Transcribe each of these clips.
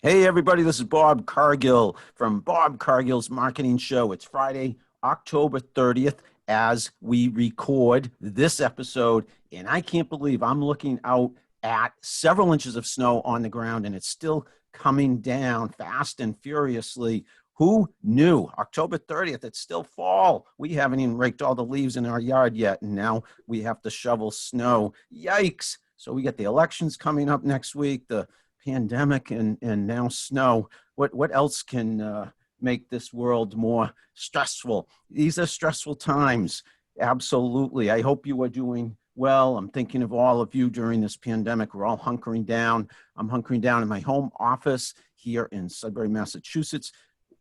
Hey, everybody, this is Bob Cargill from Bob Cargill's Marketing Show. It's Friday, October 30th, as we record this episode. And I can't believe I'm looking out at several inches of snow on the ground, and it's still coming down fast and furiously. Who knew? October 30th, it's still fall. We haven't even raked all the leaves in our yard yet, and now we have to shovel snow. Yikes. So we get the elections coming up next week, the pandemic, and now snow. What else can make this world more stressful? These are stressful times. Absolutely. I hope you are doing well. I'm thinking of all of you during this pandemic. We're all hunkering down. I'm hunkering down in my home office here in Sudbury, Massachusetts,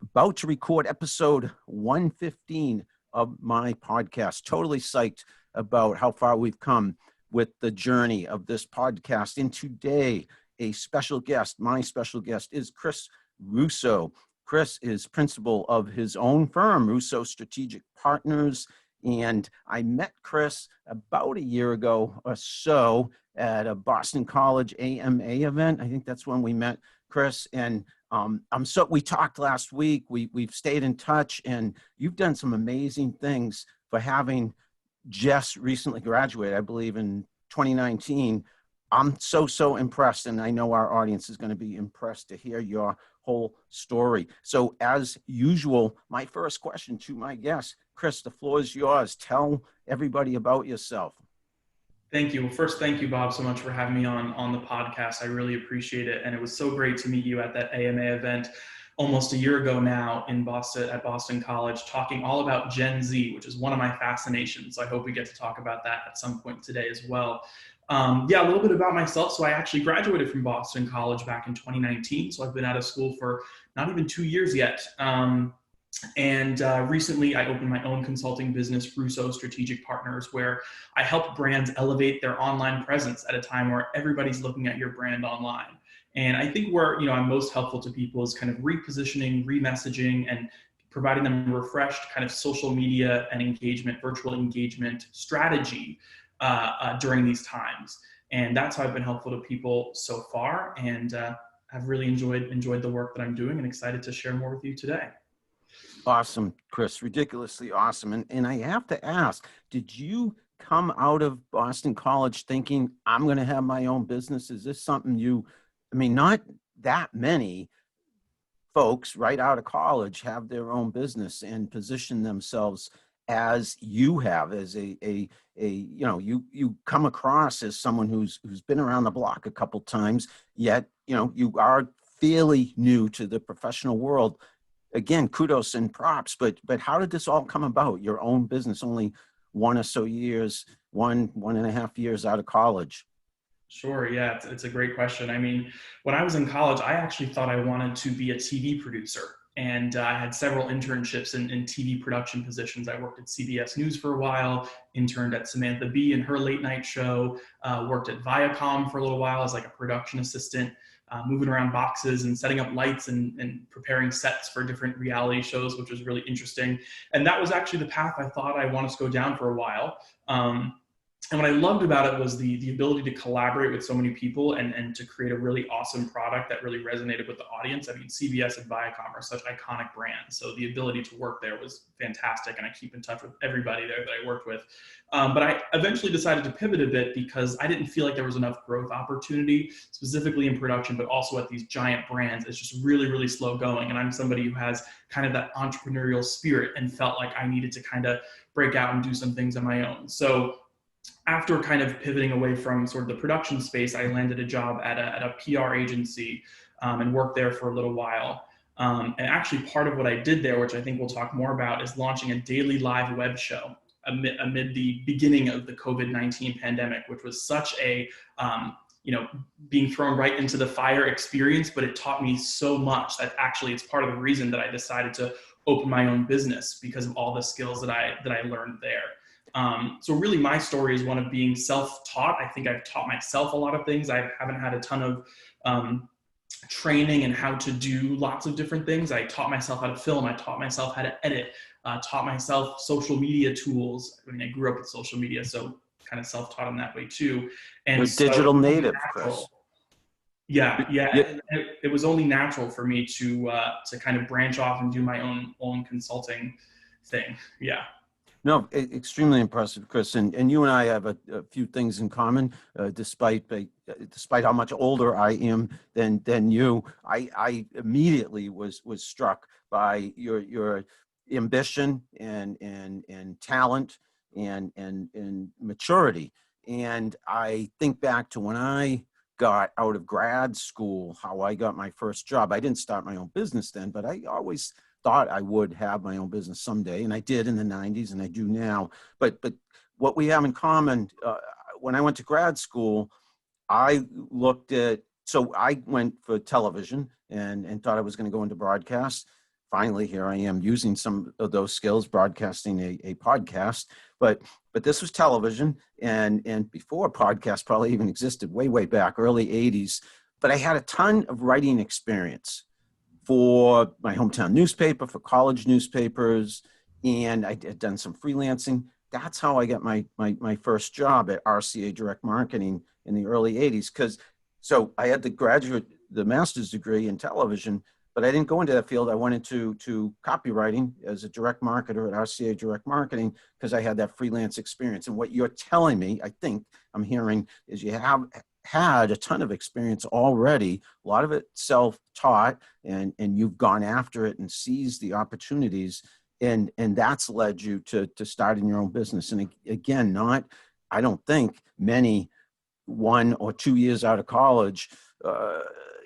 about to record episode 115 of my podcast. Totally psyched about how far we've come with the journey of this podcast. And today, a special guest, my special guest, is Chris Russo. Chris is principal of his own firm, Russo Strategic Partners. And I met Chris about a year ago or so at a Boston College AMA event. I think that's when we met Chris. And we talked last week. We've stayed in touch, and you've done some amazing things for having just recently graduated, I believe in 2019. I'm so impressed, and I know our audience is going to be impressed to hear your whole story. So as usual, my first question to my guest, Chris, the floor is yours. Tell everybody about yourself. Thank you. Well, first, thank you, Bob, so much for having me on the podcast. I really appreciate it. And it was so great to meet you at that AMA event almost a year ago now in Boston, at Boston College, talking all about Gen Z, which is one of my fascinations. So I hope we get to talk about that at some point today as well. A little bit about myself. So I actually graduated from Boston College back in 2019. So I've been out of school for not even 2 years yet. Recently I opened my own consulting business, Russo Strategic Partners, where I help brands elevate their online presence at a time where everybody's looking at your brand online. And I think where I'm most helpful to people is kind of repositioning, remessaging, and providing them a refreshed kind of social media and engagement, virtual engagement strategy during these times. And that's how I've been helpful to people so far. And I've really enjoyed the work that I'm doing and excited to share more with you today. Awesome, Chris, ridiculously awesome. And I have to ask, did you come out of Boston College thinking, I'm going to have my own business? Is this something not that many folks right out of college have their own business and position themselves as you have, as you come across as someone who's been around the block a couple times, yet, you are fairly new to the professional world. Again, kudos and props, but how did this all come about? Your own business, only one and a half years out of college. Sure. Yeah, it's a great question. I mean, when I was in college, I actually thought I wanted to be a TV producer. And I had several internships in TV production positions. I worked at CBS News for a while, interned at Samantha Bee in her late night show, worked at Viacom for a little while as like a production assistant, moving around boxes and setting up lights and preparing sets for different reality shows, which was really interesting. And that was actually the path I thought I wanted to go down for a while. And what I loved about it was the ability to collaborate with so many people and to create a really awesome product that really resonated with the audience. I mean, CBS and Viacom are such iconic brands. So the ability to work there was fantastic. And I keep in touch with everybody there that I worked with. But I eventually decided to pivot a bit because I didn't feel like there was enough growth opportunity, specifically in production, but also at these giant brands. It's just really, really slow going. And I'm somebody who has kind of that entrepreneurial spirit and felt like I needed to kind of break out and do some things on my own. So after kind of pivoting away from sort of the production space, I landed a job at a PR agency and worked there for a little while. And actually part of what I did there, which I think we'll talk more about, is launching a daily live web show amid the beginning of the COVID-19 pandemic, which was such a, being thrown right into the fire experience, but it taught me so much that actually it's part of the reason that I decided to open my own business, because of all the skills that I learned there. So really my story is one of being self-taught. I think I've taught myself a lot of things. I haven't had a ton of training in how to do lots of different things. I taught myself how to film. I taught myself how to edit, taught myself social media tools. I mean, I grew up with social media, so kind of self-taught in that way too. And You're so digital native, Chris. Yeah. Yeah. And it was only natural for me to kind of branch off and do my own consulting thing. Yeah. No, extremely impressive, Chris. And you and I have a few things in common, despite how much older I am than you. I immediately was struck by your ambition and talent and maturity. And I think back to when I got out of grad school, how I got my first job. I didn't start my own business then, but I always thought I would have my own business someday, and I did in the 90s, and I do now. But what we have in common, when I went to grad school, I looked at, so I went for television and thought I was going to go into broadcast. Finally, here I am using some of those skills, broadcasting a podcast. But this was television, and before podcast probably even existed, way back, early 80s. But I had a ton of writing experience for my hometown newspaper, for college newspapers, and I had done some freelancing. That's how I got my first job at RCA Direct Marketing in the early 80s. So I had the master's degree in television, but I didn't go into that field. I went into copywriting as a direct marketer at RCA Direct Marketing because I had that freelance experience. And what you're telling me, I think I'm hearing, is you have had a ton of experience already, a lot of it self-taught, and you've gone after it and seized the opportunities, and that's led you to starting your own business. And again, I don't think many 1 or 2 years out of college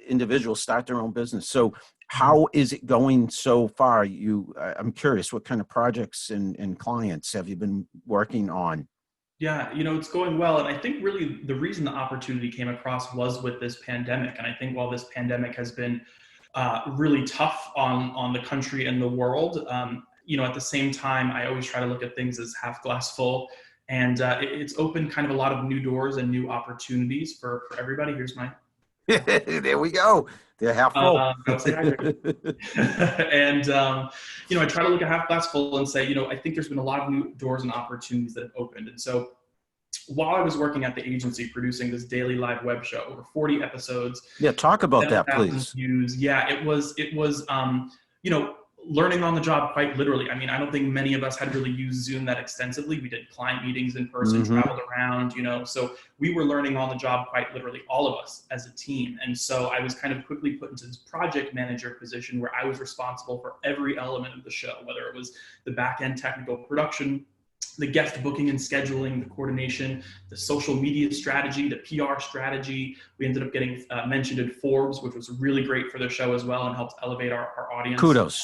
individuals start their own business. So how is it going so far? I'm curious, what kind of projects and clients have you been working on? Yeah, it's going well. And I think really the reason the opportunity came across was with this pandemic. And I think while this pandemic has been really tough on the country and the world, at the same time, I always try to look at things as half glass full. And it's opened kind of a lot of new doors and new opportunities for everybody. Here's my There we go. They're half full. gotta say hi. And I try to look at half glass full and say, I think there's been a lot of new doors and opportunities that have opened. And so while I was working at the agency producing this daily live web show, over 40 episodes. Yeah, talk about that, please. Views. Yeah, it was learning on the job quite literally. I mean, I don't think many of us had really used Zoom that extensively. We did client meetings in person, traveled around, so we were learning on the job quite literally, all of us as a team. And so I was kind of quickly put into this project manager position where I was responsible for every element of the show, whether it was the back end technical production, the guest booking and scheduling, the coordination, the social media strategy, the PR strategy. We ended up getting mentioned in Forbes, which was really great for the show as well and helped elevate our audience.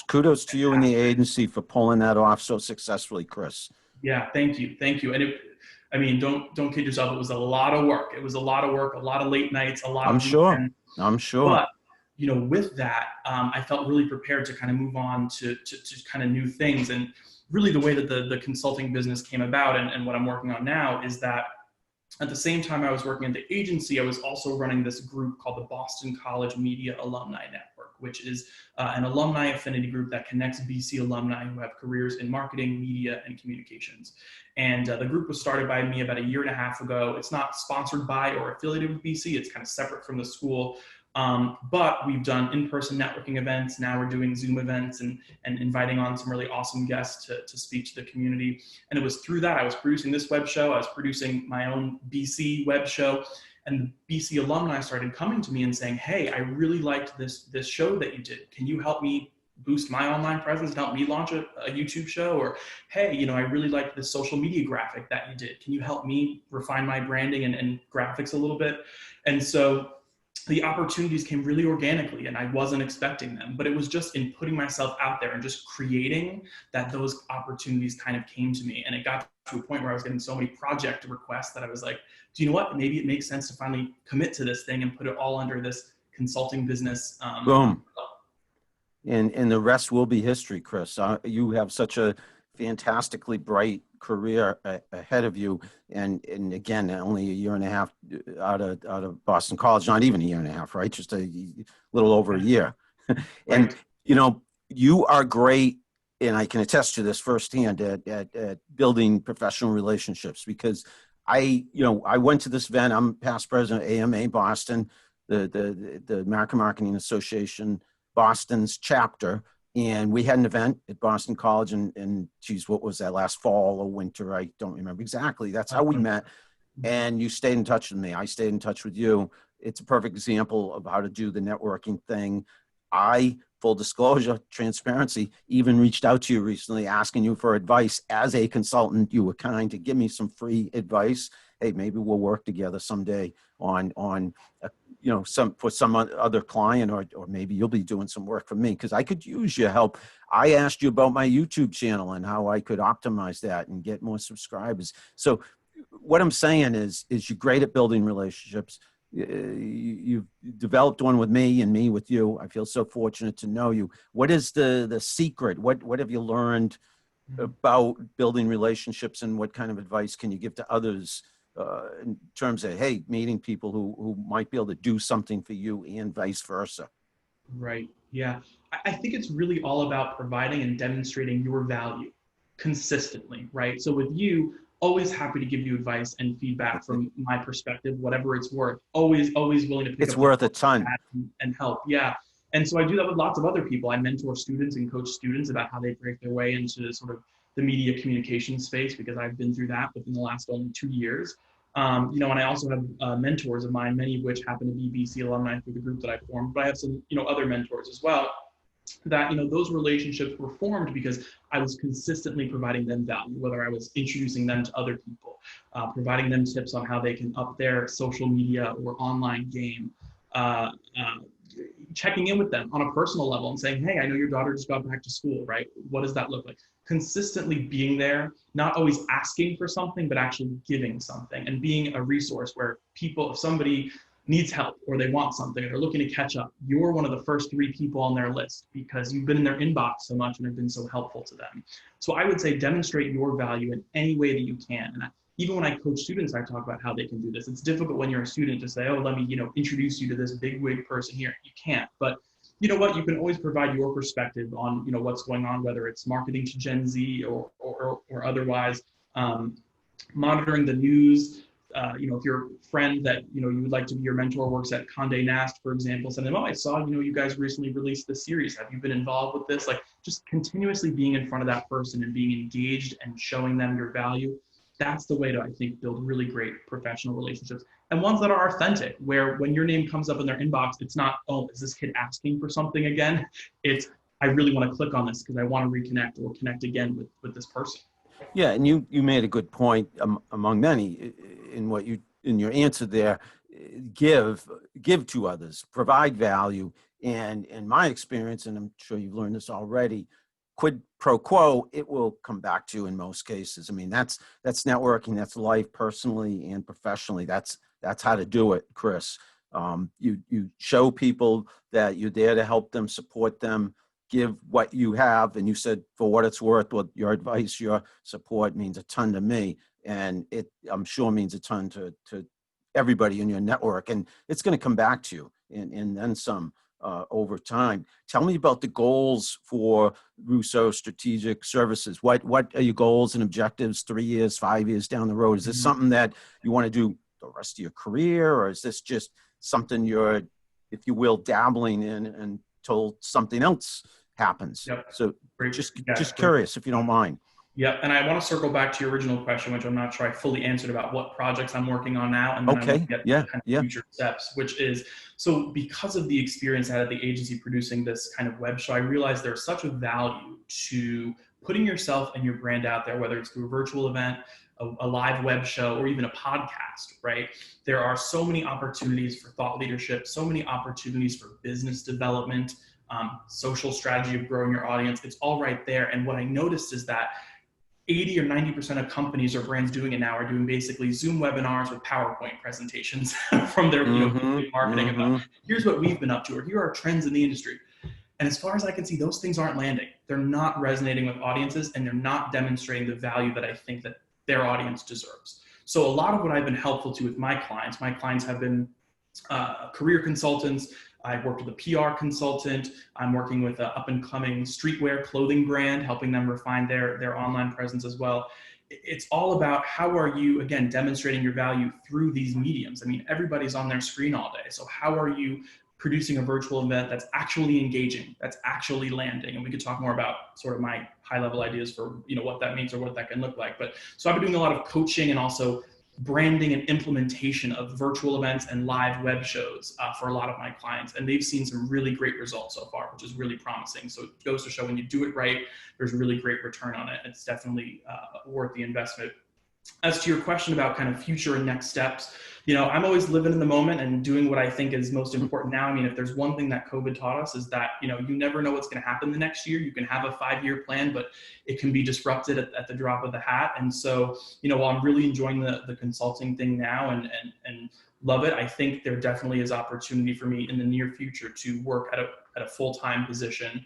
Kudos to you and the agency for pulling that off so successfully, Chris. Yeah, thank you. And don't kid yourself. It was a lot of work. It was a lot of work, a lot of late nights, a lot of weekends. I'm sure. But with that, I felt really prepared to kind of move on to kind of new things. And really the way that the consulting business came about and what I'm working on now is that at the same time I was working at the agency, I was also running this group called the Boston College Media Alumni Network, which is an alumni affinity group that connects BC alumni who have careers in marketing, media, and communications. And the group was started by me about 1.5 years ago. It's not sponsored by or affiliated with BC. It's kind of separate from the school. But we've done in-person networking events. Now we're doing Zoom events and inviting on some really awesome guests to speak to the community. And it was through that I was producing this web show. I was producing my own BC web show, and the BC alumni started coming to me and saying, "Hey, I really liked this show that you did. Can you help me boost my online presence and help me launch a YouTube show?" Or, "Hey, I really liked this social media graphic that you did. Can you help me refine my branding and graphics a little bit?" And so the opportunities came really organically, and I wasn't expecting them, but it was just in putting myself out there and just creating that those opportunities kind of came to me. And it got to a point where I was getting so many project requests that I was like, do you know what? Maybe it makes sense to finally commit to this thing and put it all under this consulting business. Boom. And the rest will be history, Chris. You have such a fantastically bright career ahead of you, and again, only 1.5 years out of Boston College, not even 1.5 years, right? Just a little over a year. And you are great, and I can attest to this firsthand at building professional relationships, because I went to this event. I'm past president of AMA Boston. the American Marketing Association, Boston's chapter. And we had an event at Boston College, and geez, what was that, last fall or winter? I don't remember exactly. That's how we met. And you stayed in touch with me. I stayed in touch with you. It's a perfect example of how to do the networking thing. I, full disclosure, transparency, even reached out to you recently asking you for advice as a consultant. You were kind to give me some free advice. Hey, maybe we'll work together someday on for some other client, or maybe you'll be doing some work for me, because I could use your help. I asked you about my YouTube channel and how I could optimize that and get more subscribers. So what I'm saying is you're great at building relationships. You've developed one with me and me with you. I feel so fortunate to know you. What is the secret? What have you learned about building relationships, and what kind of advice can you give to others in terms of, hey, meeting people who might be able to do something for you and vice versa? Right. Yeah. I think it's really all about providing and demonstrating your value consistently, right? So with you, always happy to give you advice and feedback from my perspective, whatever it's worth. Always willing to pick It's up worth a ton. and help. Yeah. And so I do that with lots of other people. I mentor students and coach students about how they break their way into sort of the media communication space, because I've been through that within the last only 2 years. And I also have mentors of mine, many of which happen to be BC alumni through the group that I formed, but I have some, other mentors as well, that, those relationships were formed because I was consistently providing them value, whether I was introducing them to other people, providing them tips on how they can up their social media or online game, checking in with them on a personal level and saying, hey, I know your daughter just got back to school, right? What does that look like? Consistently being there, not always asking for something, but actually giving something, and being a resource where people, if somebody needs help or they want something or they're looking to catch up, you're one of the first 3 people on their list because you've been in their inbox so much and have been so helpful to them. So I would say demonstrate your value in any way that you can. And even when I coach students, I talk about how they can do this. It's difficult when you're a student to say, oh, let me, introduce you to this bigwig person here. You can't. But you know what? You can always provide your perspective on, what's going on, whether it's marketing to Gen Z or otherwise, monitoring the news. If your friend that, you would like to be your mentor works at Condé Nast, for example, send them, oh, I saw, you guys recently released this series. Have you been involved with this? Like, just continuously being in front of that person and being engaged and showing them your value. That's the way to, I think, build really great professional relationships, and ones that are authentic, where when your name comes up in their inbox, it's not, oh, is this kid asking for something again? It's, I really want to click on this because I want to reconnect or connect again with this person. Yeah, and you made a good point among many in your answer there. Give to others, provide value, and in my experience, and I'm sure you've learned this already, quid pro quo, it will come back to you in most cases. I mean, that's networking, that's life, personally and professionally. That's how to do it, Chris. You show people that you're there to help them, support them, give what you have. And you said, for what it's worth, what your advice, your support means a ton to me. And it, I'm sure, means a ton to everybody in your network. And it's going to come back to you and then some over time. Tell me about the goals for Russo Strategic Services. What are your goals and objectives 3 years, 5 years down the road? Is this something that you want to do the rest of your career, or is this just something you're, if you will, dabbling in until something else happens? Yep. So just curious, if you don't mind. Yeah, and I want to circle back to your original question, which I'm not sure I fully answered, about what projects I'm working on now, and then I want to get to kind of future steps, which is, so because of the experience I had at the agency producing this kind of web show, I realized there's such a value to putting yourself and your brand out there, whether it's through a virtual event, a live web show, or even a podcast, right? There are so many opportunities for thought leadership, so many opportunities for business development, social strategy of growing your audience. It's all right there. And what I noticed is that 80 or 90% of companies or brands doing it now are doing basically Zoom webinars with PowerPoint presentations from their marketing about, here's what we've been up to, or here are trends in the industry. And as far as I can see, those things aren't landing. They're not resonating with audiences, and they're not demonstrating the value that I think that their audience deserves. So a lot of what I've been helpful to with my clients have been career consultants. I've worked with a PR consultant. I'm working with an up and coming streetwear clothing brand, helping them refine their online presence as well. it's all about how are you, again, demonstrating your value through these mediums. I mean, everybody's on their screen all day. So how are you producing a virtual event that's actually engaging, that's actually landing? And we could talk more about sort of my high level ideas for, what that means or what that can look like. But so I've been doing a lot of coaching and also branding and implementation of virtual events and live web shows for a lot of my clients. And they've seen some really great results so far, which is really promising. So it goes to show when you do it right, there's really great return on it. It's definitely worth the investment. As to your question about kind of future and next steps, I'm always living in the moment and doing what I think is most important now. I mean, if there's one thing that COVID taught us is that, you never know what's going to happen the next year. You can have a 5-year plan, but it can be disrupted at the drop of the hat. And so, while I'm really enjoying the consulting thing now and love it, I think there definitely is opportunity for me in the near future to work at a full-time position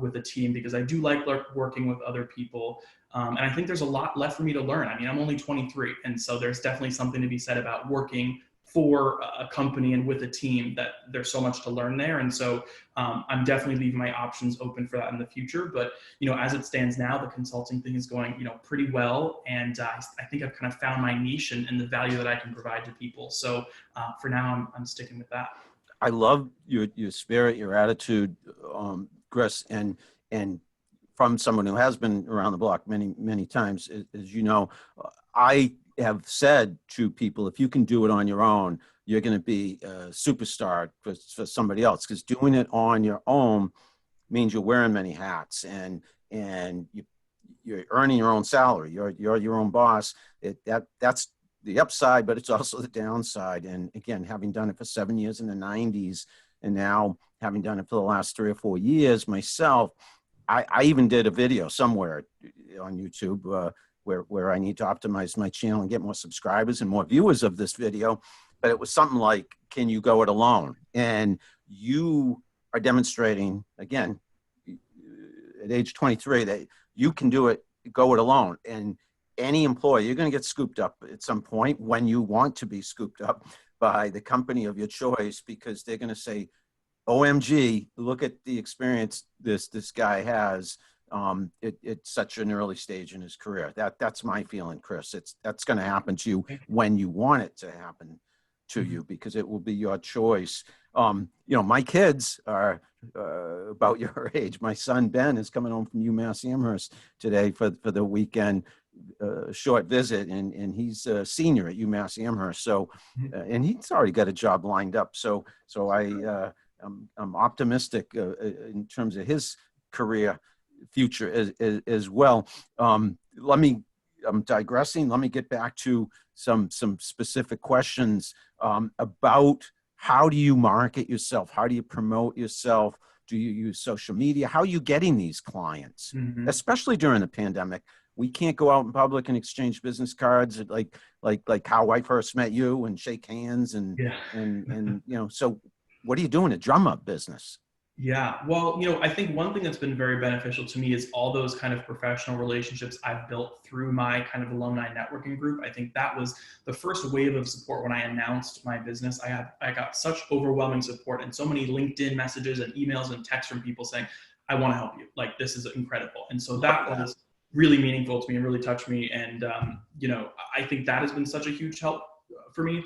with a team, because I do like working with other people. And I think there's a lot left for me to learn. I mean, I'm only 23. And so there's definitely something to be said about working for a company and with a team, that there's so much to learn there. And so I'm definitely leaving my options open for that in the future. But, as it stands now, the consulting thing is going, pretty well. And I think I've kind of found my niche and the value that I can provide to people. So for now, I'm sticking with that. I love your spirit, your attitude, Chris, and from someone who has been around the block many, many times, as you know, I have said to people, if you can do it on your own, you're going to be a superstar for somebody else, because doing it on your own means you're wearing many hats and you're earning your own salary. You're your own boss. That's the upside, but it's also the downside. And again, having done it for 7 years in the 90s, and now having done it for the last 3 or 4 years myself, I even did a video somewhere on YouTube where I need to optimize my channel and get more subscribers and more viewers of this video. But it was something like, can you go it alone? And you are demonstrating, again, at age 23, that you can do it, go it alone. And any employee, you're going to get scooped up at some point when you want to be scooped up by the company of your choice, because they're going to say, OMG, look at the experience this guy has. It's such an early stage in his career. That's my feeling, Chris. That's going to happen to you when you want it to happen to you, because it will be your choice. My kids are about your age. My son, Ben, is coming home from UMass Amherst today for the weekend short visit, and he's a senior at UMass Amherst. So, and he's already got a job lined up. So I'm optimistic in terms of his career future as well. I'm digressing. Let me get back to some specific questions about how do you market yourself? How do you promote yourself? Do you use social media? How are you getting these clients, especially during the pandemic? We can't go out in public and exchange business cards like how I first met you and shake hands and so what are you doing to drum up business? Yeah, well, I think one thing that's been very beneficial to me is all those kind of professional relationships I've built through my kind of alumni networking group. I think that was the first wave of support when I announced my business. I got such overwhelming support and so many LinkedIn messages and emails and texts from people saying, I want to help you. Like, this is incredible. And so that was really meaningful to me and really touched me. And, I think that has been such a huge help for me.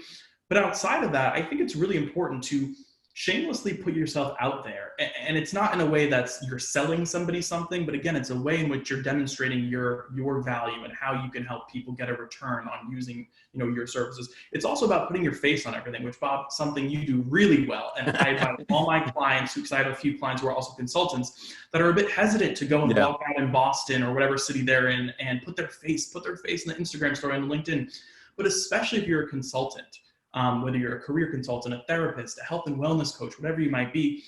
But outside of that, I think it's really important to shamelessly put yourself out there. And it's not in a way that's you're selling somebody something, but again, it's a way in which you're demonstrating your value and how you can help people get a return on using, your services. It's also about putting your face on everything, which, Bob, something you do really well. And I invite all my clients, because I have a few clients who are also consultants, that are a bit hesitant to go and walk out in Boston or whatever city they're in and put their face in the Instagram story and LinkedIn. But especially if you're a consultant, whether you're a career consultant, a therapist, a health and wellness coach, whatever you might be,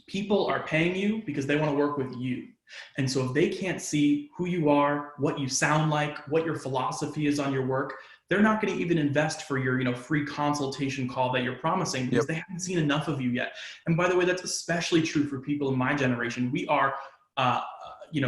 people are paying you because they want to work with you. And so if they can't see who you are, what you sound like, what your philosophy is on your work, they're not going to even invest for your, free consultation call that you're promising, because they haven't seen enough of you yet. And by the way, that's especially true for people in my generation. We are,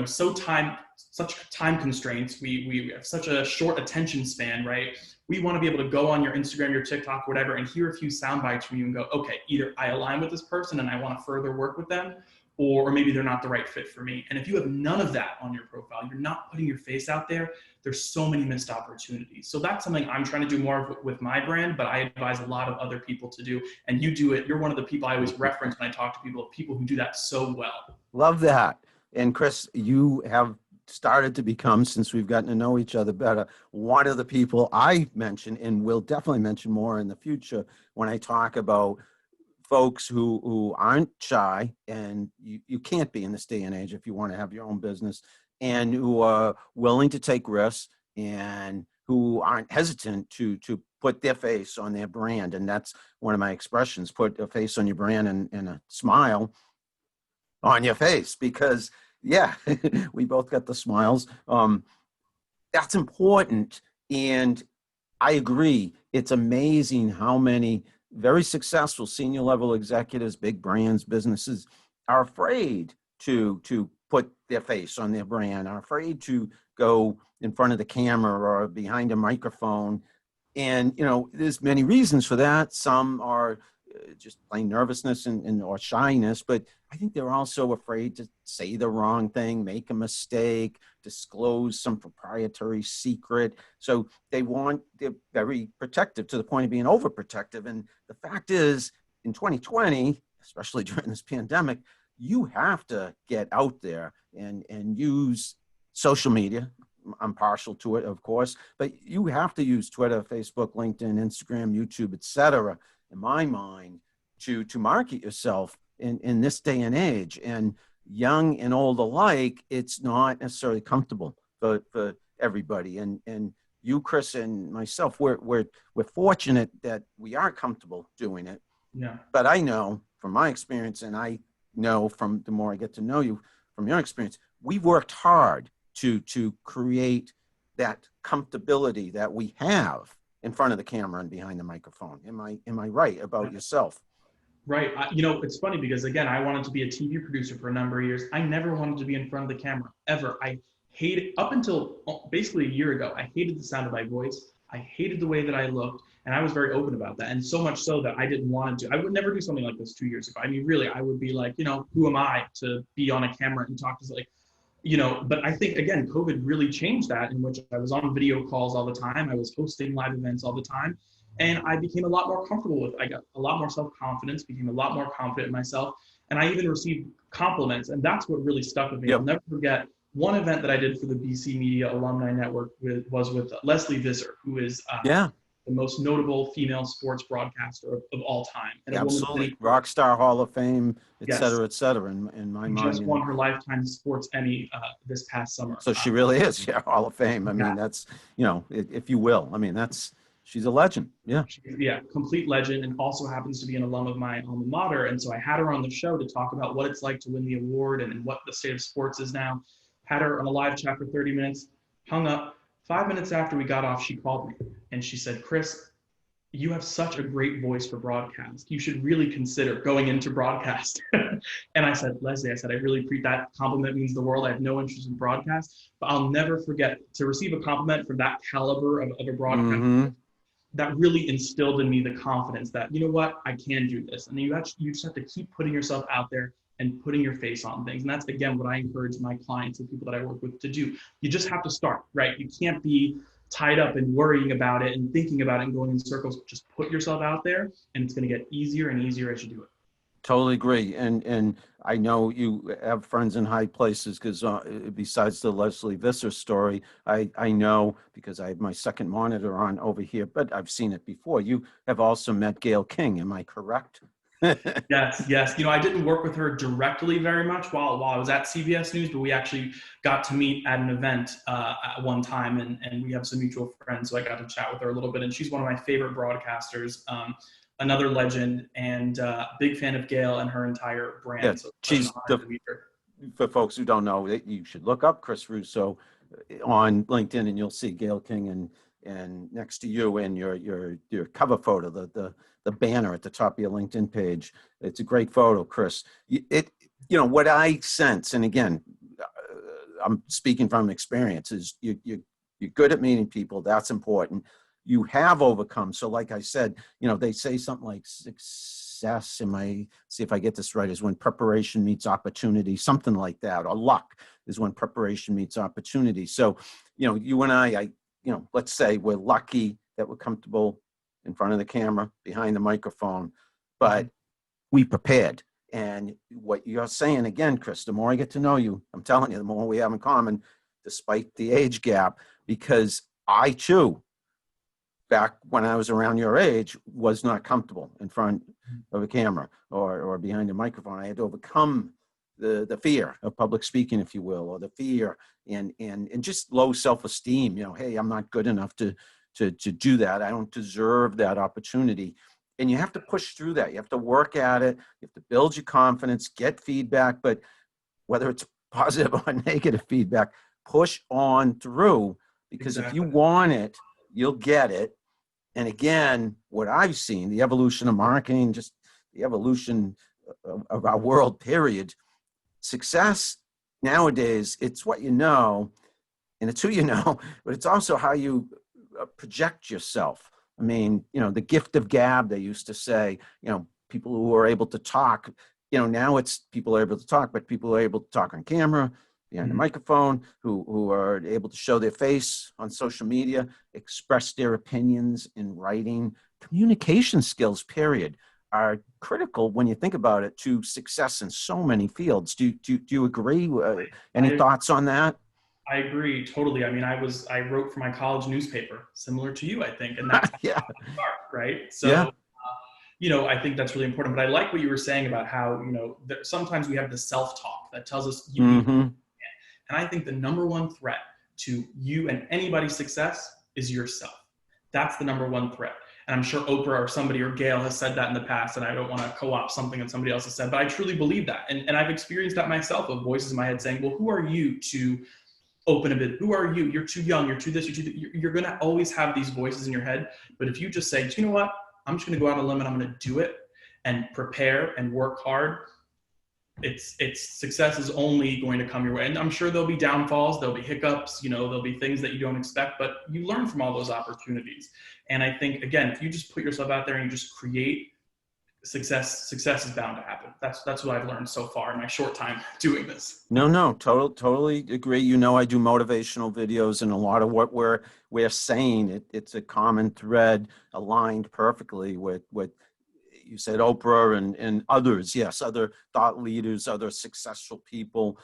such time constraints. We have such a short attention span, right? We want to be able to go on your Instagram, your TikTok, whatever, and hear a few sound bites from you and go, okay, either I align with this person and I want to further work with them, or maybe they're not the right fit for me. And if you have none of that on your profile, you're not putting your face out there, there's so many missed opportunities. So that's something I'm trying to do more of with my brand, but I advise a lot of other people to do. And you do it. You're one of the people I always reference when I talk to people who do that so well. Love that. And Chris, you have started to become, since we've gotten to know each other better, one of the people I mention and will definitely mention more in the future when I talk about folks who aren't shy, and you can't be in this day and age if you want to have your own business, and who are willing to take risks and who aren't hesitant to put their face on their brand. And that's one of my expressions: put a face on your brand and a smile on your face, because yeah, we both got the smiles. That's important. And I agree. It's amazing how many very successful senior level executives, big brands, businesses are afraid to put their face on their brand, are afraid to go in front of the camera or behind a microphone. And, there's many reasons for that. Some are just plain nervousness and or shyness, but I think they're also afraid to say the wrong thing, make a mistake, disclose some proprietary secret. So they're very protective, to the point of being overprotective. And the fact is, in 2020, especially during this pandemic, you have to get out there and use social media. I'm partial to it, of course, but you have to use Twitter, Facebook, LinkedIn, Instagram, YouTube, etc., in my mind, to market yourself in this day and age. And young and old alike, it's not necessarily comfortable for everybody. And you, Chris, and myself, we're fortunate that we are comfortable doing it. Yeah. But I know from my experience, and I know from the more I get to know you from your experience, we've worked hard to create that comfortability that we have in front of the camera and behind the microphone. Am I right about yourself? Right. It's funny because, again, I wanted to be a TV producer for a number of years. I never wanted to be in front of the camera, ever. I hated, up until basically a year ago, I hated the sound of my voice. I hated the way that I looked, and I was very open about that. And so much so that I didn't want to. I would never do something like this 2 years ago. I mean, really, I would be like, who am I to be on a camera and talk to, like, but I think, again, COVID really changed that, in which I was on video calls all the time. I was hosting live events all the time. And I became a lot more comfortable with it. I got a lot more self-confidence, became a lot more confident in myself. And I even received compliments. And that's what really stuck with me. Yep. I'll never forget one event that I did for the BC Media Alumni Network was with Leslie Visser, who is the most notable female sports broadcaster of all time. And absolutely. Rock star, Hall of Fame, et yes. cetera, et cetera, in my mind. Just won her Lifetime Sports Emmy this past summer. So she really is, Hall of Fame. I mean, that's, if you will. I mean, she's a legend. Yeah. Yeah, complete legend, and also happens to be an alum of my alma mater. And so I had her on the show to talk about what it's like to win the award and what the state of sports is now. Had her on a live chat for 30 minutes, hung up. 5 minutes after we got off, she called me and she said, "Chris, you have such a great voice for broadcast. You should really consider going into broadcast." And I said, "Leslie, I really appreciate that. Compliment means the world. I have no interest in broadcast, but I'll never forget to receive a compliment from that caliber of a broadcast." Mm-hmm. That really instilled in me the confidence that, you know what, I can do this. And you just have to keep putting yourself out there and putting your face on things. And that's, again, what I encourage my clients and people that I work with to do. You just have to start, right? You can't be tied up and worrying about it and thinking about it and going in circles. Just put yourself out there, and it's going to get easier and easier as you do it. Totally agree. And I know you have friends in high places, because besides the Leslie Visser story, I know, because I have my second monitor on over here, but I've seen it before. You have also met Gayle King. Am I correct? Yes. I didn't work with her directly very much while I was at CBS News, but we actually got to meet at an event at one time, and we have some mutual friends, so I got to chat with her a little bit. And she's one of my favorite broadcasters, another legend, and big fan of Gayle and her entire brand. Yeah, so she's for folks who don't know, you should look up Chris Russo on LinkedIn, and you'll see Gayle King and next to you in your cover photo, the banner at the top of your LinkedIn page. It's a great photo, Chris. What I sense, and again, I'm speaking from experience, is you're good at meeting people. That's important. You have overcome. So like I said, they say something like success, see if I get this right, is when preparation meets opportunity, something like that, or luck is when preparation meets opportunity. So, you and I, let's say we're lucky that we're comfortable in front of the camera, behind the microphone, but we prepared. And what you're saying again, Chris, the more I get to know you, I'm telling you, the more we have in common, despite the age gap, because I too, back when I was around your age, was not comfortable in front of a camera or behind a microphone. I had to overcome the fear of public speaking, if you will, or the fear and just low self-esteem. Hey, I'm not good enough to do that. I don't deserve that opportunity. And you have to push through that. You have to work at it. You have to build your confidence, get feedback, but whether it's positive or negative feedback, push on through, because if you want it, you'll get it. And again, what I've seen, the evolution of marketing, just the evolution of our world, period. Success nowadays, it's what you know, and it's who you know, but it's also how you project yourself. I mean, the gift of gab, they used to say, people who are able to talk, now it's people are able to talk, but people are able to talk on camera, behind the microphone, who are able to show their face on social media, express their opinions in writing. Communication skills, period, are critical when you think about it to success in so many fields. Do you agree? Any thoughts on that? I agree totally. I mean, I wrote for my college newspaper, similar to you, I think, and that's yeah, right. So, I think that's really important. But I like what you were saying about how sometimes we have the self-talk that tells us you need. And I think the number one threat to you and anybody's success is yourself. That's the number one threat. And I'm sure Oprah or somebody or Gail has said that in the past, and I don't want to co-opt something that somebody else has said, but I truly believe that. And I've experienced that myself, of voices in my head saying, well, who are you to open a bid? Who are you? You're too young. You're too this. You're going to always have these voices in your head. But if you just say, you know what? I'm just going to go out on a limb and I'm going to do it and prepare and work hard, it's success is only going to come your way. And I'm sure there'll be downfalls, there'll be hiccups, there'll be things that you don't expect, but you learn from all those opportunities. And I think, again, if you just put yourself out there and you just create, success is bound to happen. That's what I've learned so far in my short time doing this. No, totally agree. I do motivational videos, and a lot of what we're saying, it's a common thread aligned perfectly with you said, Oprah and others. Yes, other thought leaders, other successful people,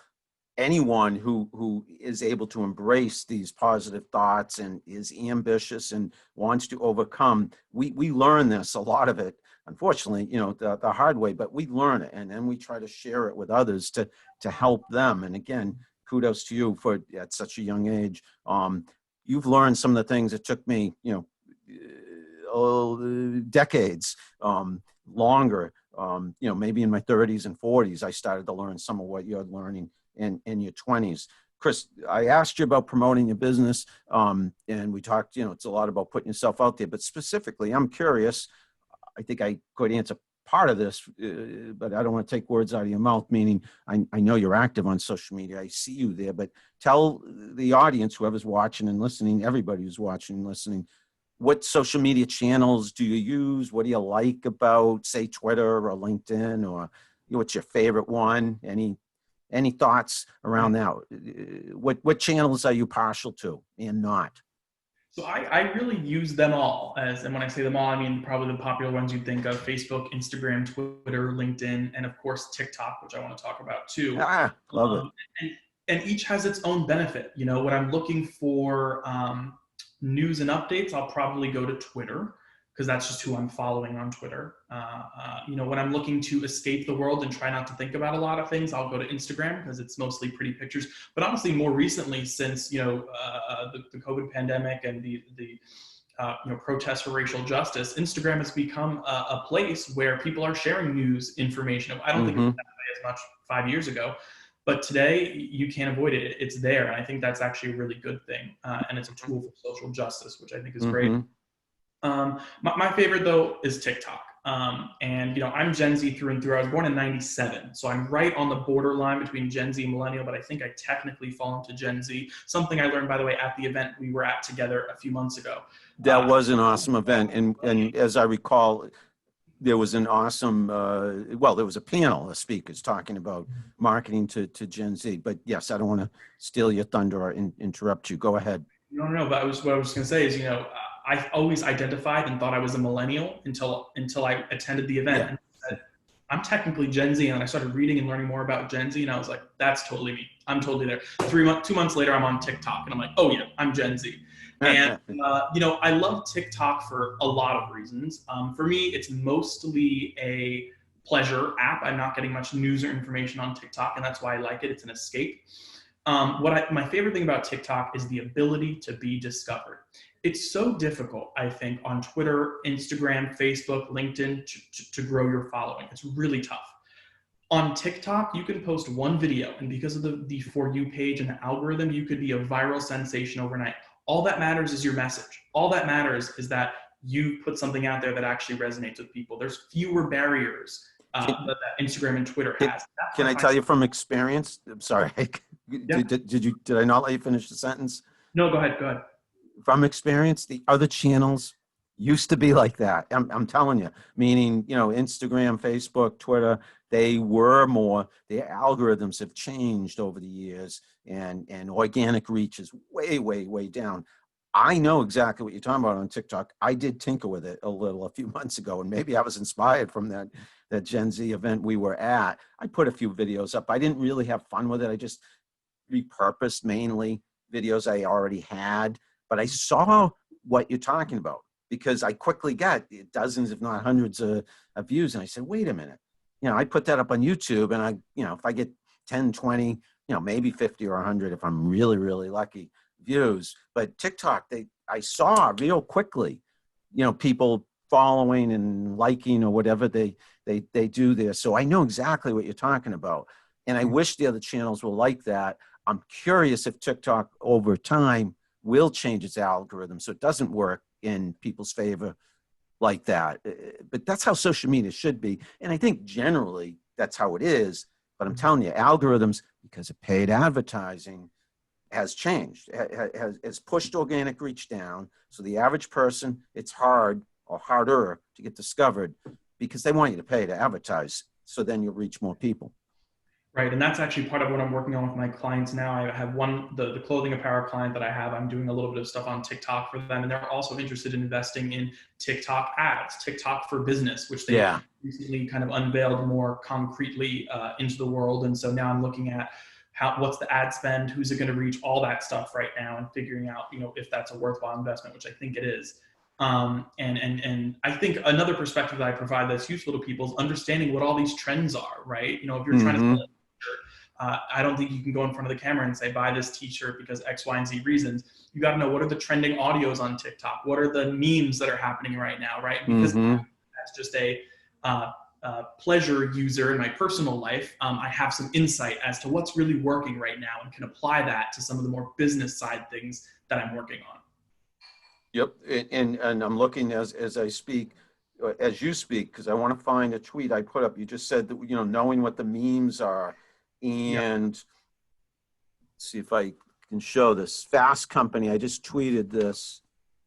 anyone who is able to embrace these positive thoughts and is ambitious and wants to overcome. We learn this, a lot of it, unfortunately, the hard way, but we learn it, and then we try to share it with others to help them. And again, kudos to you for at such a young age. You've learned some of the things that took me, decades, longer. Maybe in my 30s and 40s, I started to learn some of what you're learning in your 20s. Chris, I asked you about promoting your business, and we talked, it's a lot about putting yourself out there, but specifically, I'm curious. I think I could answer part of this, but I don't want to take words out of your mouth, meaning I know you're active on social media. I see you there, but tell the audience, whoever's watching and listening, everybody who's watching and listening, what social media channels do you use? What do you like about, say, Twitter or LinkedIn, or what's your favorite one? Any thoughts around that? What channels are you partial to and not? So I really use them all, and when I say them all, I mean probably the popular ones you'd think of: Facebook, Instagram, Twitter, LinkedIn, and of course TikTok, which I want to talk about too. Love it. And each has its own benefit. When I'm looking for news and updates, I'll probably go to Twitter, because that's just who I'm following on Twitter. When I'm looking to escape the world and try not to think about a lot of things, I'll go to Instagram, because it's mostly pretty pictures. But honestly, more recently, since the COVID pandemic and the protests for racial justice, Instagram has become a place where people are sharing news, information. I don't think it was that way as much 5 years ago. But today, you can't avoid it. It's there. And I think that's actually a really good thing. And it's a tool for social justice, which I think is great. My favorite, though, is TikTok. And I'm Gen Z through and through. I was born in '97, so I'm right on the borderline between Gen Z and millennial, but I think I technically fall into Gen Z. Something I learned, by the way, at the event we were at together a few months ago. That was an awesome event. And as I recall, there was an awesome, well, there was a panel of speakers talking about marketing to Gen Z. But yes, I don't want to steal your thunder or interrupt you. Go ahead. No. But what I was going to say is, I always identified and thought I was a millennial until I attended the event Yeah. and said, I'm technically Gen Z. And I started reading and learning more about Gen Z, and I was like, that's totally me. I'm totally there. 2 months later, I'm on TikTok, and I'm like, oh yeah, I'm Gen Z. And I love TikTok for a lot of reasons. For me, it's mostly a pleasure app. I'm not getting much news or information on TikTok, and that's why I like it. It's an escape. My favorite thing about TikTok is the ability to be discovered. It's so difficult, I think, on Twitter, Instagram, Facebook, LinkedIn to grow your following. It's really tough. On TikTok, you can post one video, and because of the For You page and the algorithm, you could be a viral sensation overnight. All that matters is your message. All that matters is that you put something out there that actually resonates with people. There's fewer barriers that Instagram and Twitter has. Can I tell you from experience? I'm sorry. Yeah. Did I not let you finish the sentence? No, go ahead. From experience, the other channels used to be like that. I'm telling you, meaning, Instagram, Facebook, Twitter, they were more, their algorithms have changed over the years, and organic reach is way, way, way down. I know exactly what you're talking about on TikTok. I did tinker with it a few months ago, and maybe I was inspired from that Gen Z event we were at. I put a few videos up. I didn't really have fun with it. I just repurposed mainly videos I already had, but I saw what you're talking about because I quickly got dozens, if not hundreds of views. And I said, wait a minute, I put that up on YouTube, and I, if I get 10, 20, maybe 50 or 100, if I'm really, really lucky, views. But TikTok, I saw real quickly, people following and liking or whatever they do there. So I know exactly what you're talking about. And I wish the other channels were like that. I'm curious if TikTok over time will change its algorithm so it doesn't work in people's favor like that. But that's how social media should be. And I think generally that's how it is. But I'm telling you, algorithms, because of paid advertising, has changed, has pushed organic reach down. So the average person, it's hard or harder to get discovered because they want you to pay to advertise. So then you'll reach more people. Right. And that's actually part of what I'm working on with my clients now. I have the clothing apparel client that I have. I'm doing a little bit of stuff on TikTok for them. And they're also interested in investing in TikTok ads, TikTok for business, which they recently kind of unveiled more concretely into the world. And so now I'm looking at what's the ad spend, who's it going to reach, all that stuff right now, and figuring out, if that's a worthwhile investment, which I think it is. And I think another perspective that I provide that's useful to people is understanding what all these trends are, right? If you're trying to sell a t-shirt, I don't think you can go in front of the camera and say, buy this t-shirt because X, Y, and Z reasons. You got to know, what are the trending audios on TikTok? What are the memes that are happening right now, right? Because that's just a pleasure user in my personal life. I have some insight as to what's really working right now and can apply that to some of the more business side things that I'm working on. Yep, and I'm looking as I speak, as you speak, because I want to find a tweet I put up. You just said that, knowing what the memes are, and see if I can show this. Fast Company, I just tweeted this.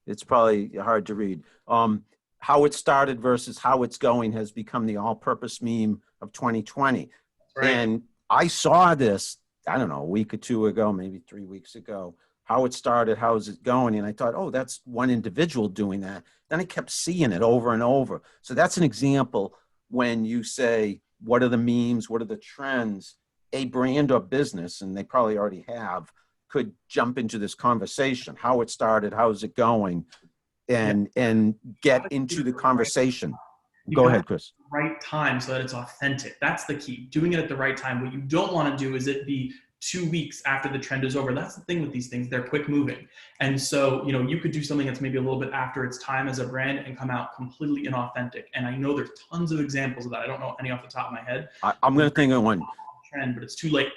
It's probably hard to read. How it started versus how it's going has become the all-purpose meme of 2020. Right. And I saw this, I don't know, a week or two ago, maybe 3 weeks ago, how it started, how is it going? And I thought, oh, that's one individual doing that. Then I kept seeing it over and over. So that's an example when you say, what are the memes? What are the trends? A brand or business, and they probably already have, could jump into this conversation. How it started, how is it going? And get into the conversation. Go ahead, Chris. Right time so that it's authentic. That's the key. Doing it at the right time. What you don't want to do is it be 2 weeks after the trend is over. That's the thing with these things. They're quick moving. And so, you could do something that's maybe a little bit after its time as a brand and come out completely inauthentic. And I know there's tons of examples of that. I don't know any off the top of my head. I'm going to think of one. Trend, but it's too late.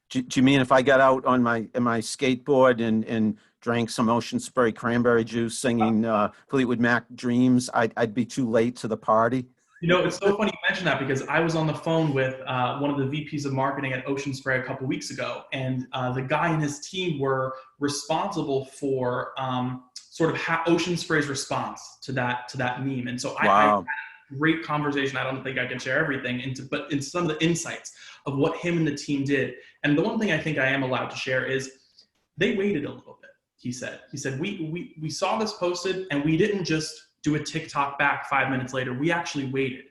Do you mean if I got out on my skateboard and drank some Ocean Spray cranberry juice singing Fleetwood Mac Dreams, I'd be too late to the party? It's so funny you mention that, because I was on the phone with one of the VPs of marketing at Ocean Spray a couple weeks ago, and the guy and his team were responsible for sort of Ocean Spray's response to that meme. And so I great conversation. I don't think I can share everything but in some of the insights of what him and the team did. And the one thing I think I am allowed to share is they waited a little bit. He said, we saw this posted and we didn't just do a TikTok back 5 minutes later. We actually waited.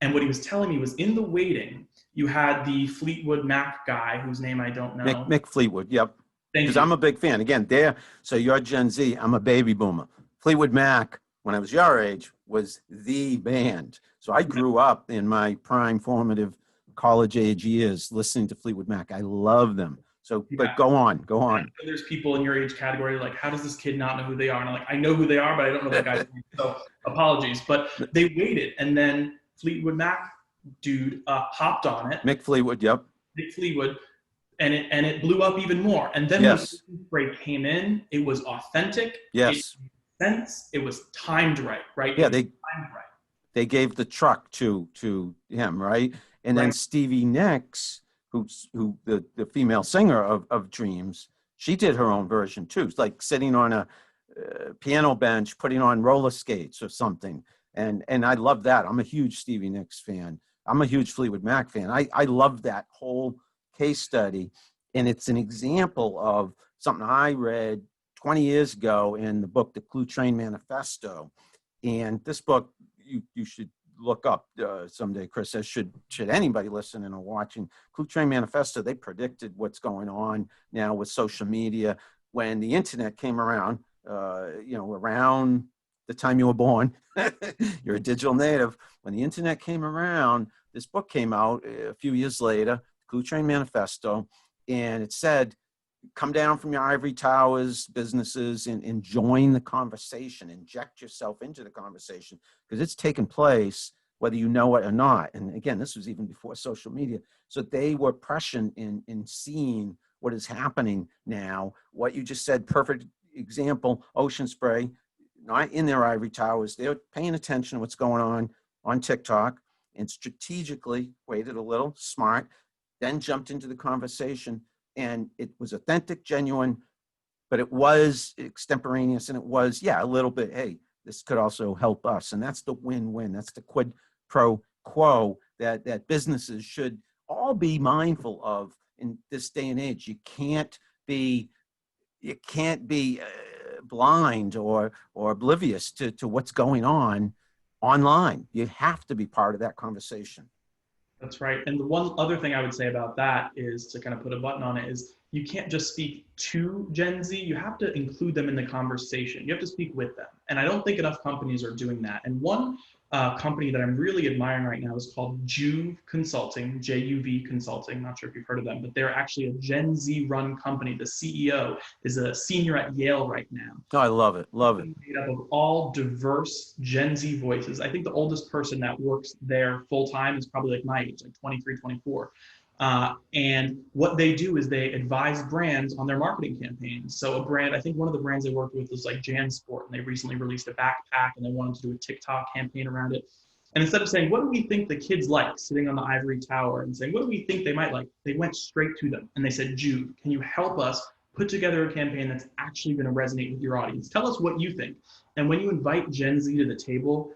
And what he was telling me was in the waiting, you had the Fleetwood Mac guy whose name I don't know. Mick Fleetwood, yep. Thank Because you. I'm a big fan. Again, so you're Gen Z, I'm a baby boomer. Fleetwood Mac, when I was your age, was the band. So I grew up in my prime formative college age years listening to Fleetwood Mac. I love them. So, but go on. There's people in your age category like, how does this kid not know who they are? And I'm like, I know who they are, but I don't know that guy's name. So apologies. But they waited, and then Fleetwood Mac dude hopped on it. Mick Fleetwood, yep. Mick Fleetwood, and it blew up even more. And then when Spray came in, it was authentic. Yes. It made sense. It was timed right? Yeah, they gave the truck to him, right? And then Stevie Nicks, who the female singer of Dreams, she did her own version too. It's like sitting on a piano bench, putting on roller skates or something. And I love that. I'm a huge Stevie Nicks fan. I'm a huge Fleetwood Mac fan. I love that whole case study. And it's an example of something I read 20 years ago in the book, The Clue Train Manifesto. And this book, you should look up someday, Chris, as should anybody listening or watching. Clue Train Manifesto, they predicted what's going on now with social media. When the internet came around, around the time you were born, you're a digital native. When the internet came around, this book came out a few years later, Clue Train Manifesto, and it said, come down from your ivory towers, businesses, and join the conversation, inject yourself into the conversation, because it's taking place whether you know it or not. And again, this was even before social media. So they were prescient in seeing what is happening now. What you just said, perfect example, Ocean Spray, not in their ivory towers. They're paying attention to what's going on TikTok, and strategically waited a little, smart, then jumped into the conversation. And it was authentic, genuine, but it was extemporaneous, and it was, a little bit, hey, this could also help us. And that's the win-win. That's the quid pro quo that businesses should all be mindful of in this day and age. You can't be blind or oblivious to what's going on online. You have to be part of that conversation. That's right. And the one other thing I would say about that is, to kind of put a button on it, is you can't just speak to Gen Z. You have to include them in the conversation. You have to speak with them. And I don't think enough companies are doing that. And one company that I'm really admiring right now is called Juve Consulting, JUV Consulting. Not sure if you've heard of them, but they're actually a Gen Z run company. The CEO is a senior at Yale right now. Oh, I love it. Made up of all diverse Gen Z voices. I think the oldest person that works there full time is probably like my age, like 23, 24. And what they do is they advise brands on their marketing campaigns. So a brand, I think one of the brands they worked with was like JanSport, and they recently released a backpack and they wanted to do a TikTok campaign around it. And instead of saying, what do we think the kids like sitting on the ivory tower, and saying, what do we think they might like? They went straight to them and they said, Jude, can you help us put together a campaign that's actually going to resonate with your audience? Tell us what you think. And when you invite Gen Z to the table,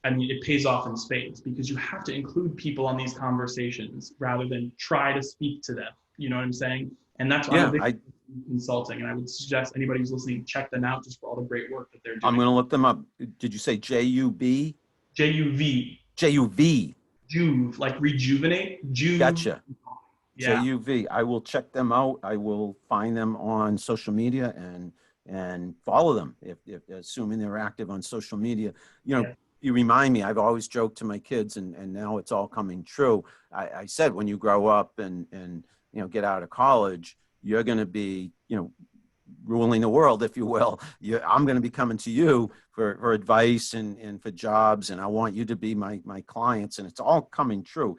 I mean, it pays off in spades, because you have to include people on these conversations rather than try to speak to them. You know what I'm saying? And that's why I'm a big consulting. And I would suggest anybody who's listening, check them out just for all the great work that they're doing. I'm going to look them up. Did you say J-U-B? J-U-V. J-U-V. Juve, like rejuvenate. Juve. Gotcha. Yeah. J-U-V. I will check them out. I will find them on social media and follow them if assuming they're active on social media. You remind me, I've always joked to my kids, and now it's all coming true. I said, when you grow up and get out of college, you're going to be, ruling the world, if you will. I'm going to be coming to you for advice and for jobs, and I want you to be my clients, and it's all coming true.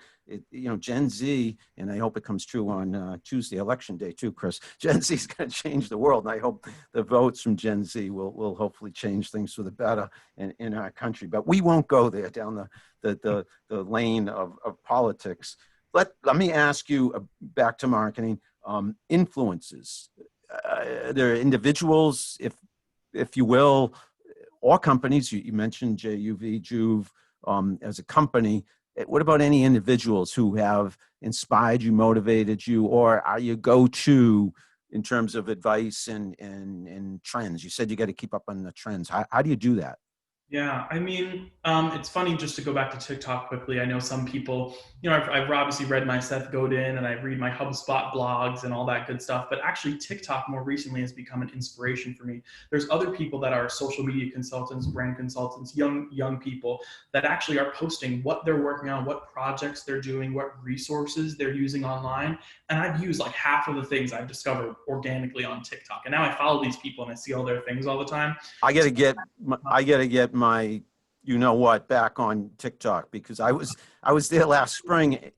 Gen Z, and I hope it comes true on Tuesday, election day too, Chris. Gen Z is going to change the world, and I hope the votes from Gen Z will hopefully change things for the better in our country. But we won't go there down the lane of politics. Let me ask you, back to marketing, influences. There are individuals, if you will, or companies. You mentioned JUV, Juve, as a company. What about any individuals who have inspired you, motivated you, or are you go-to in terms of advice and trends? You said you got to keep up on the trends. How do you do that? Yeah, I mean, it's funny just to go back to TikTok quickly. I know some people, I've obviously read my Seth Godin and I read my HubSpot blogs and all that good stuff, but actually TikTok more recently has become an inspiration for me. There's other people that are social media consultants, brand consultants, young people that actually are posting what they're working on, what projects they're doing, what resources they're using online. And I've used like half of the things I've discovered organically on TikTok. And now I follow these people and I see all their things all the time. I gotta get my, you know what, back on TikTok because I was there last spring,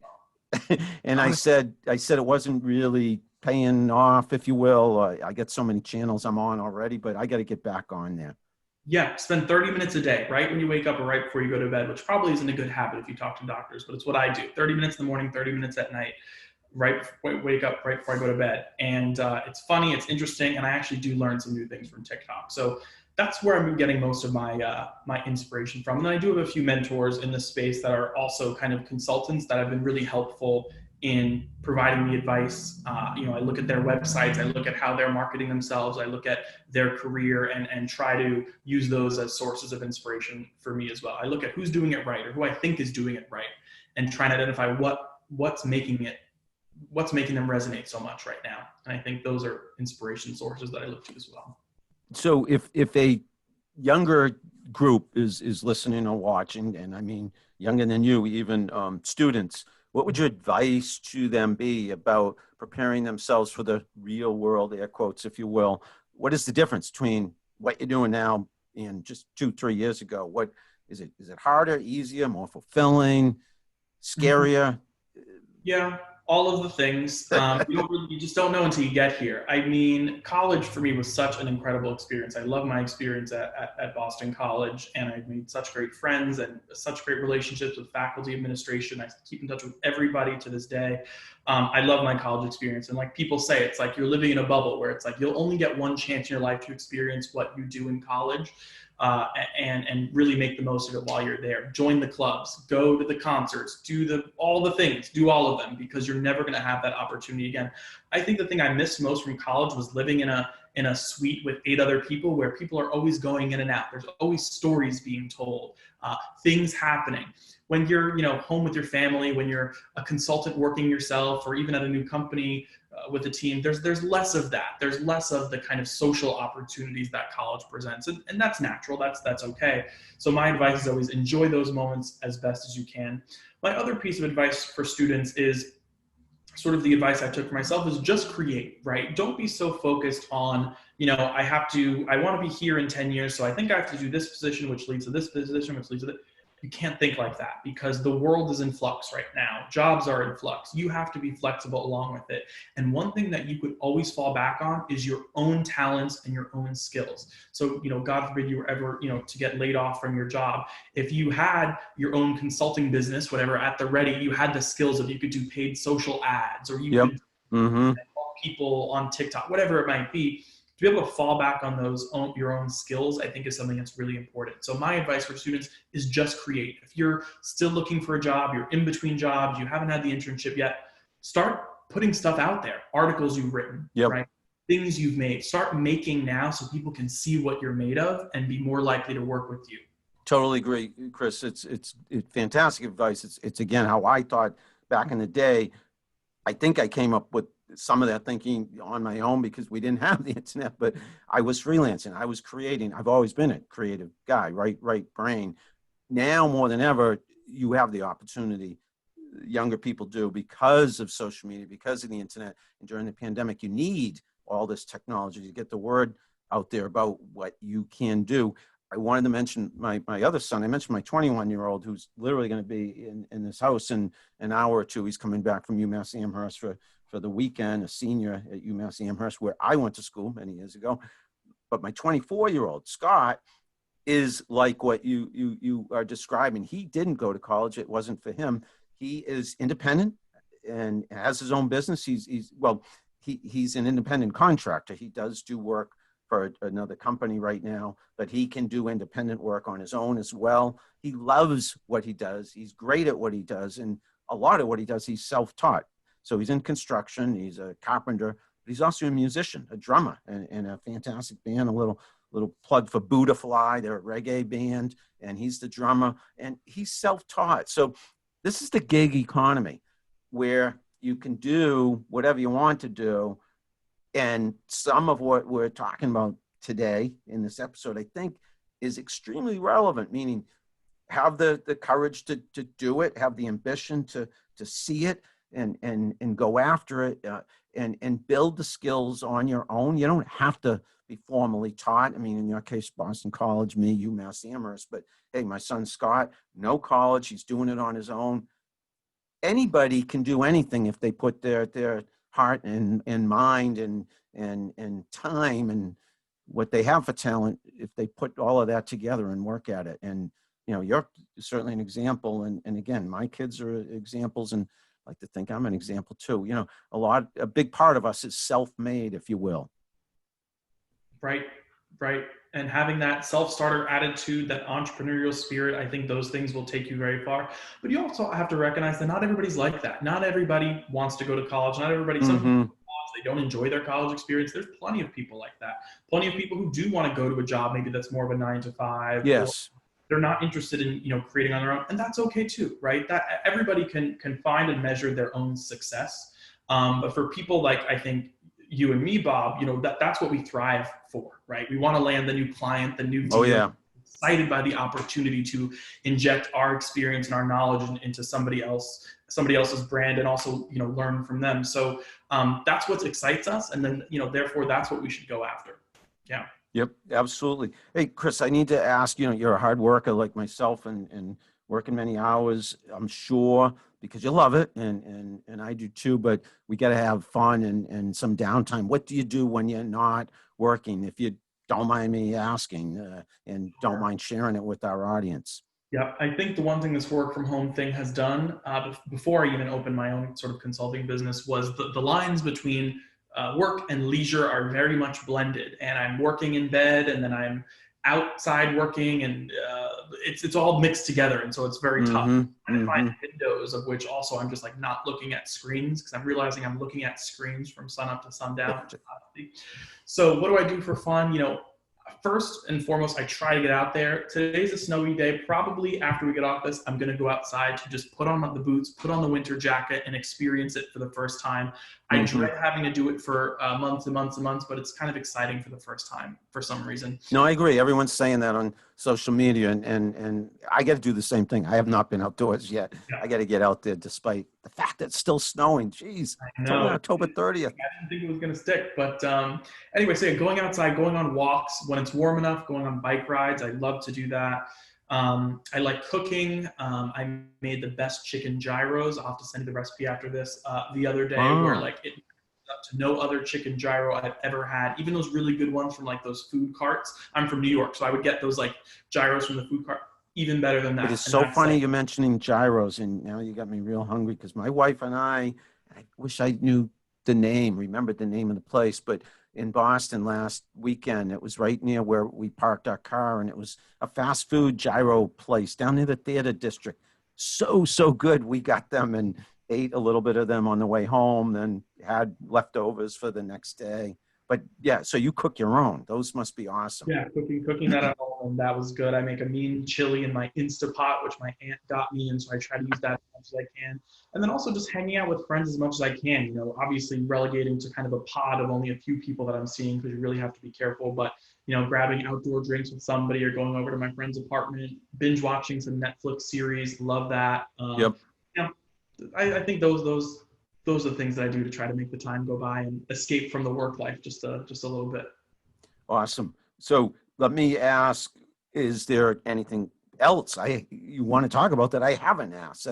and I said it wasn't really paying off, if you will. I got so many channels I'm on already, but I got to get back on there. Yeah, spend 30 minutes a day, right when you wake up or right before you go to bed, which probably isn't a good habit if you talk to doctors, but it's what I do. 30 minutes in the morning, 30 minutes at night, wake up right before I go to bed. And it's funny, it's interesting, and I actually do learn some new things from TikTok. So that's where I'm getting most of my inspiration from. And then I do have a few mentors in this space that are also kind of consultants that have been really helpful in providing me advice. I look at their websites, I look at how they're marketing themselves, I look at their career and try to use those as sources of inspiration for me as well. I look at who's doing it right or who I think is doing it right and try to identify what's making them resonate so much right now. And I think those are inspiration sources that I look to as well. So if a younger group is listening or watching, and I mean younger than you, even students, what would your advice to them be about preparing themselves for the real world, air quotes, if you will? What is the difference between what you're doing now and just 2-3 years ago? What is it? Is it harder, easier, more fulfilling, scarier? Yeah, all of the things. You just don't know until you get here. I mean, college for me was such an incredible experience. I love my experience at Boston College, and I've made such great friends and such great relationships with faculty, administration. I keep in touch with everybody to this day. I love my college experience. And like people say, it's like you're living in a bubble where it's like you'll only get one chance in your life to experience what you do in college. And really make the most of it while you're there. Join the clubs, go to the concerts, do all the things, do all of them, because you're never going to have that opportunity again. I think the thing I missed most from college was living in a suite with 8 other people where people are always going in and out. There's always stories being told, things happening. When you're home with your family, when you're a consultant working yourself, or even at a new company with a team, there's less of that. There's less of the kind of social opportunities that college presents, and that's natural. That's okay. So my advice is always enjoy those moments as best as you can. My other piece of advice for students is sort of the advice I took for myself is just create, right? Don't be so focused on, I want to be here in 10 years, so I think I have to do this position, which leads to this position, which leads to that. You can't think like that because the world is in flux right now. Jobs are in flux. You have to be flexible along with it. And one thing that you could always fall back on is your own talents and your own skills. So, God forbid you were ever, to get laid off from your job. If you had your own consulting business, whatever, at the ready, you had the skills of you could do paid social ads, or you could help people on TikTok, whatever it might be. To be able to fall back on your own skills, I think is something that's really important. So my advice for students is just create. If you're still looking for a job, you're in between jobs, you haven't had the internship yet, start putting stuff out there. Articles you've written, right? Things you've made. Start making now so people can see what you're made of and be more likely to work with you. Totally agree, Chris. It's fantastic advice. It's again how I thought back in the day. I think I came up with some of that thinking on my own because we didn't have the internet, but I was freelancing. I was creating. I've always been a creative guy, right brain. Now more than ever, you have the opportunity. Younger people do because of social media, because of the internet. And during the pandemic, you need all this technology to get the word out there about what you can do. I wanted to mention my other son. I mentioned my 21-year-old who's literally going to be in this house in an hour or two. He's coming back from UMass Amherst for the weekend, a senior at UMass Amherst, where I went to school many years ago. But my 24-year-old, Scott, is like what you are describing. He didn't go to college. It wasn't for him. He is independent and has his own business. He's an independent contractor. He does do work for another company right now, but he can do independent work on his own as well. He loves what he does. He's great at what he does. And a lot of what he does, he's self-taught. So he's in construction, he's a carpenter, but he's also a musician, a drummer, and a fantastic band, a little plug for Buddha Fly. They're a reggae band, and he's the drummer, and he's self-taught. So this is the gig economy where you can do whatever you want to do. And some of what we're talking about today in this episode, I think, is extremely relevant, meaning have the courage to do it, have the ambition to see it and go after it, and build the skills on your own. You don't have to be formally taught. I mean, in your case, Boston College, me, UMass Amherst, but hey, my son Scott, no college, he's doing it on his own. Anybody can do anything if they put their heart and mind and time and what they have for talent, if they put all of that together and work at it. And, you know, you're certainly an example. And again, my kids are examples, and I like to think I'm an example too. You know, a big part of us is self-made, if you will. Right. And having that self-starter attitude, that entrepreneurial spirit, I think those things will take you very far. But you also have to recognize that not everybody's like that. Not everybody wants to go to college. Not everybody, some people, they don't enjoy their college experience. There's plenty of people like that. Plenty of people who do want to go to a job, maybe that's more of a 9-to-5. Yes. They're not interested in, creating on their own. And that's okay too, right? That everybody can find and measure their own success. But for people like, I think, you and me, Bob, that's what we thrive for, right? We want to land the new client, the new deal. Oh, yeah. Excited by the opportunity to inject our experience and our knowledge into somebody else's brand, and also, learn from them. So that's what excites us. And then, therefore that's what we should go after. Yeah. Yep, absolutely. Hey, Chris, I need to ask, you're a hard worker like myself and working many hours, I'm sure, because you love it, and I do too, but we got to have fun and some downtime. What do you do when you're not working, if you don't mind me asking, and don't mind sharing it with our audience? Yeah, I think the one thing this work from home thing has done, before I even opened my own sort of consulting business, was the lines between work and leisure are very much blended, and I'm working in bed and then I'm outside working, and it's all mixed together, and so it's very tough. I find windows of which also I'm just like not looking at screens, because I'm realizing I'm looking at screens from sun up to sundown. So what do I do for fun? First and foremost, I try to get out there. Today's a snowy day. Probably after we get off this, I'm going to go outside to just put on the boots, put on the winter jacket, and experience it for the first time. I dread having to do it for months and months and months, but it's kind of exciting for the first time for some reason. No, I agree. Everyone's saying that on social media, and I got to do the same thing. I have not been outdoors yet. Yeah. I got to get out there despite the fact that it's still snowing. Jeez, it's only October 30th. I didn't think it was going to stick. But anyway, so yeah, going outside, going on walks when it's warm enough, going on bike rides. I love to do that. I like cooking. I made the best chicken gyros. I'll have to send you the recipe after this the other day, where like it up to no other chicken gyro I've ever had. Even those really good ones from like those food carts. I'm from New York, so I would get those like gyros from the food cart. Even better than that. It is so funny you're mentioning gyros, and now you got me real hungry, because my wife and I wish I knew remembered the name of the place, but in Boston last weekend, it was right near where we parked our car, and it was a fast food gyro place down near the theater district. So good. We got them and ate a little bit of them on the way home, then had leftovers for the next day. But yeah, so you cook your own. Those must be awesome. Yeah, cooking that at home, and that was good. I make a mean chili in my Instapot, which my aunt got me, and so I try to use that as much as I can. And then also just hanging out with friends as much as I can. Obviously relegating to kind of a pod of only a few people that I'm seeing, because you really have to be careful. But grabbing outdoor drinks with somebody, or going over to my friend's apartment, binge watching some Netflix series. Love that. Yep. I think those are the things that I do to try to make the time go by and escape from the work life just a little bit. Awesome. So let me ask, is there anything else you want to talk about that I haven't asked?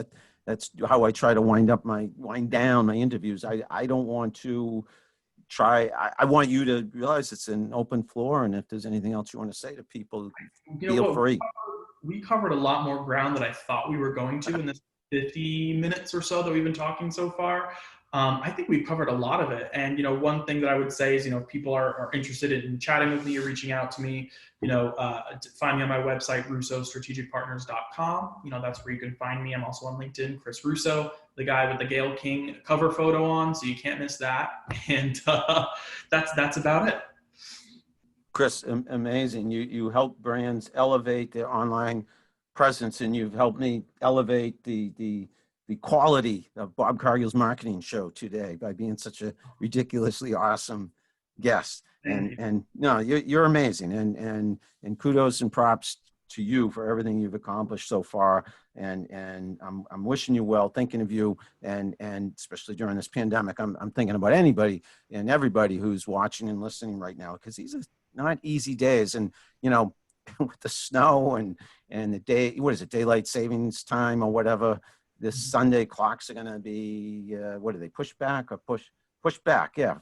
That's how I try to wind down my interviews. I don't want to try. I want you to realize it's an open floor, and if there's anything else you want to say to people, feel free. We covered a lot more ground than I thought we were going to in this 50 minutes or so that we've been talking so far. I think we've covered a lot of it. And, one thing that I would say is, if people are interested in chatting with me or reaching out to me, find me on my website, russostrategicpartners.com. That's where you can find me. I'm also on LinkedIn, Chris Russo, the guy with the Gayle King cover photo on, so you can't miss that. And that's about it. Chris, amazing. You help brands elevate their online presence, and you've helped me elevate the quality of Bob Cargill's marketing show today by being such a ridiculously awesome guest. And no, you're amazing. And kudos and props to you for everything you've accomplished so far. And I'm wishing you well, thinking of you, and especially during this pandemic, I'm thinking about anybody and everybody who's watching and listening right now, because these are not easy days. And, with the snow and the day, what is it, daylight savings time or whatever, this Sunday clocks are going to be, what do they push back or push back? Yeah.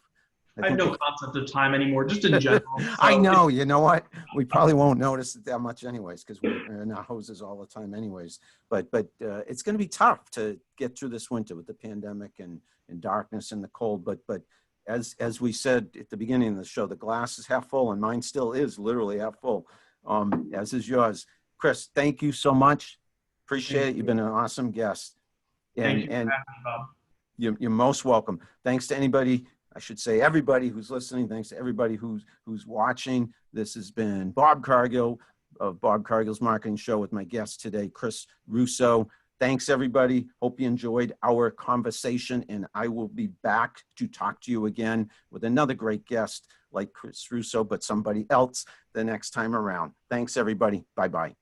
I have no concept of time anymore, just in general. So I know, you know what? We probably won't notice it that much anyways, because we're in our houses all the time anyways. But it's going to be tough to get through this winter with the pandemic and darkness and the cold. But as we said at the beginning of the show, the glass is half full, and mine still is literally half full, as is yours. Chris, thank you so much. Appreciate it. You've been an awesome guest. Thank you for having me, Bob. You're most welcome. Thanks to anybody, I should say everybody who's listening. Thanks to everybody who's watching. This has been Bob Cargill of Bob Cargill's Marketing Show with my guest today, Chris Russo. Thanks, everybody. Hope you enjoyed our conversation, and I will be back to talk to you again with another great guest like Chris Russo, but somebody else the next time around. Thanks, everybody. Bye-bye.